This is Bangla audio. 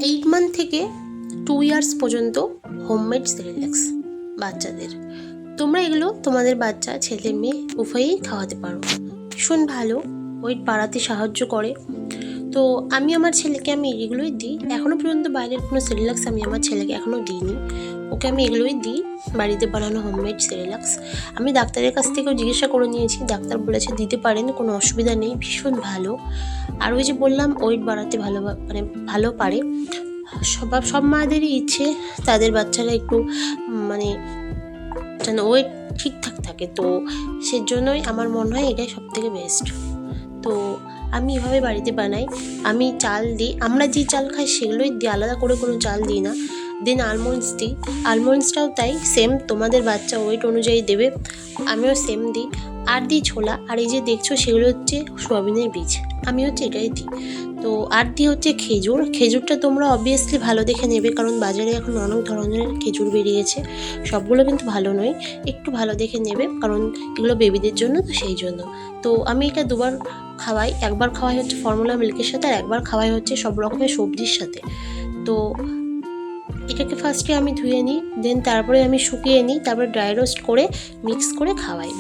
8 মান্থ থেকে 2 ইয়ার্স পর্যন্ত হোমমেড সেরেল্যাক্স বাচ্চাদের। তোমরা এগুলো তোমাদের বাচ্চা ছেলে মেয়ে উভয়েই খাওয়াতে পারো। ভীষণ ভালো, ওয়েট বাড়াতে সাহায্য করে। তো আমি আমার ছেলেকে এগুলোই দিই। এখনও পর্যন্ত বাইরের কোনো সেরেল্যাক্স আমি আমার ছেলেকে এখনও দিইনি। ওকে আমি এগুলোই দিই, বাড়িতে বানানো হোমমেড সেরেল্যাক্স। আমি ডাক্তারের কাছ থেকেও জিজ্ঞাসা করে নিয়েছি, ডাক্তার বলেছে দিতে পারেন, কোনো অসুবিধা নেই, ভীষণ ভালো। আর ওই যে বললাম ওয়েট বাড়াতে ভালো পারে। সব মায়েদেরই ইচ্ছে তাদের বাচ্চারা একটু যেন ওয়েট ঠিকঠাক থাকে, তো সেজন্যই আমার মনে হয় এটাই সবথেকে বেস্ট। তো আমি এভাবে বাড়িতে বানাই। আমি চাল দিই, আমরা যে চাল খাই সেগুলোই দিই, আলাদা করে কোনো চাল দিই না। দেন আলমন্ডস দিই, আলমন্ডসটাও তাই সেম, তোমাদের বাচ্চা ওয়েট অনুযায়ী দেবে, আমিও সেম দিই। আর দিই ছোলা, আর এই যে দেখছো সেগুলো হচ্ছে সোয়াবিনের বীজ, আমি এটাই দিই। তো আর দিই হচ্ছে খেজুরটা তোমরা অবভিয়াসলি ভালো দেখে নেবে, কারণ বাজারে এখন অনেক ধরনের খেজুর বেরিয়েছে, সবগুলো কিন্তু ভালো নয়, একটু ভালো দেখে নেবে, কারণ এগুলো বেবিদের জন্য, তো সেই জন্য। তো আমি এটা দুবার খাওয়াই, একবার খাওয়াই হচ্ছে ফর্মুলা মিল্কের সাথে, আর একবার খাওয়াই হচ্ছে সব রকমের সবজির সাথে। তো এটাকে ফার্স্টে আমি ধুয়ে নিই, দেন তারপরে আমি শুকিয়ে নিই, তারপরে ড্রাই রোস্ট করে মিক্স করে খাওয়াই।